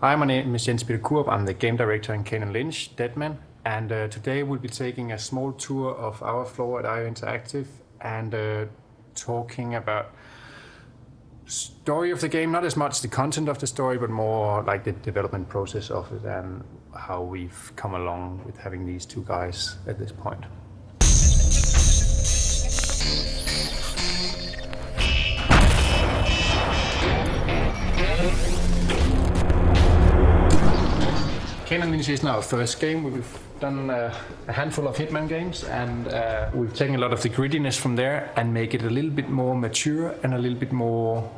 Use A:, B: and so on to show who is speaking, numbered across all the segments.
A: Hi, my name is Jens Peter Kurb. I'm the game director in Kane Lynch, Deadman. And today we'll be taking a small tour of our floor at IO Interactive and talking about story of the game, not as much the content of the story, but more like the development process of it and how we've come along with having these two guys at this point. Kane Lynch is now our first game. We've done a handful of Hitman games, and we've taken a lot of the grittiness from there and make it a little bit more mature and a little bit more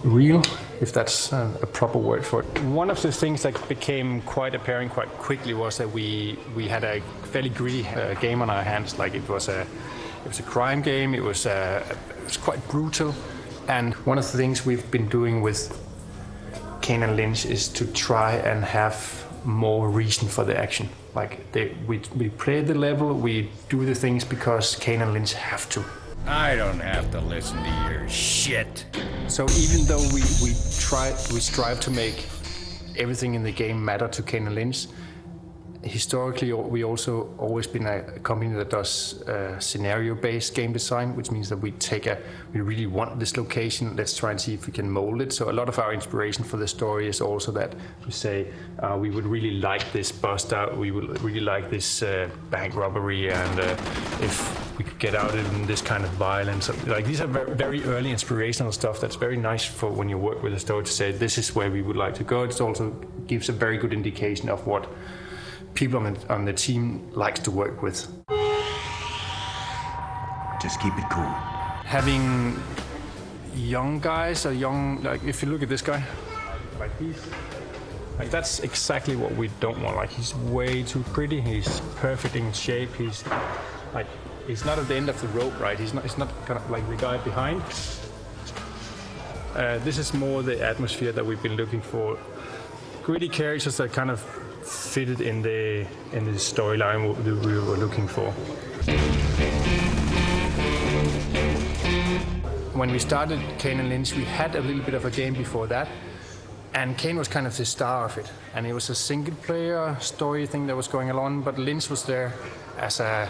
A: real, if that's a proper word for it. One of the things that became quite apparent quite quickly was that we had a fairly gritty game on our hands. Like it was a crime game. It was quite brutal. And one of the things we've been doing with Kane Lynch is to try and have more reason for the action. Like we play the level, we do the things because Kane Lynch have to.
B: I don't have to listen to your shit.
A: So even though we strive to make everything in the game matter to Kane Lynch, historically we also always been a company that does scenario-based game design, which means that we really want this location, let's try and see if we can mold it. So a lot of our inspiration for the story is also that we say we would really like this bust out, we would really like this bank robbery, and if we could get out in this kind of violence. Like these are very early inspirational stuff that's very nice for when you work with a story to say this is where we would like to go. It also gives a very good indication of what people on the team likes to work with.
C: Just keep it cool.
A: Having young guys, like if you look at this guy, like that's exactly what we don't want. Like he's way too pretty, he's perfect in shape, he's not at the end of the rope, right? He's not kind of like the guy behind. This is more the atmosphere that we've been looking for. Gritty characters that kind of fitted in the storyline that we were looking for. When we started Kane Lynch, we had a little bit of a game before that, and Kane was kind of the star of it. And it was a single-player story thing that was going along, but Lynch was there as a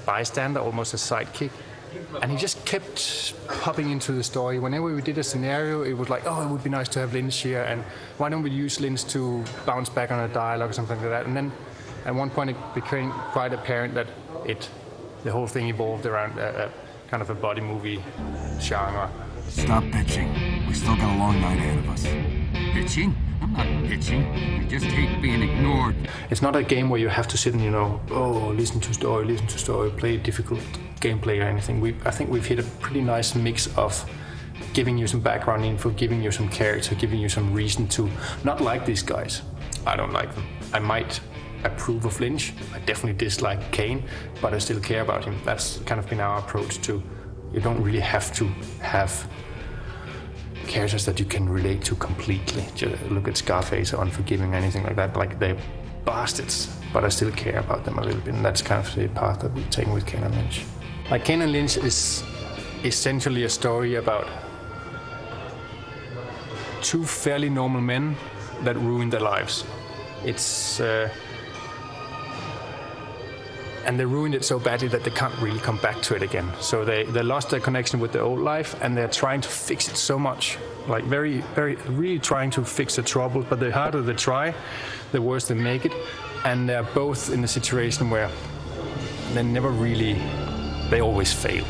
A: bystander, almost a sidekick. And he just kept popping into the story. Whenever we did a scenario, it was like, oh, it would be nice to have Lynch here, and why don't we use Lynch to bounce back on a dialogue or something like that. And then at one point it became quite apparent that the whole thing evolved around kind of a body movie genre.
C: Stop bitching. We still got a long night ahead of us.
B: Bitching? I'm not bitching. I just hate being ignored.
A: It's not a game where you have to sit and, listen to story, play difficult gameplay or anything. I think we've hit a pretty nice mix of giving you some background info, giving you some character, giving you some reason to not like these guys. I don't like them. I might approve of Lynch. I definitely dislike Kane, but I still care about him. That's kind of been our approach to. You don't really have to have characters that you can relate to completely. Just look at Scarface or Unforgiving or anything like that. Like they're bastards, but I still care about them a little bit, and that's kind of the path that we've taken with Kane Lynch. Like Kane Lynch is essentially a story about two fairly normal men that ruin their lives. And they ruined it so badly that they can't really come back to it again. So they lost their connection with their old life, and they're trying to fix it so much. Like really trying to fix the trouble, but the harder they try, the worse they make it. And they're both in a situation where they always fail.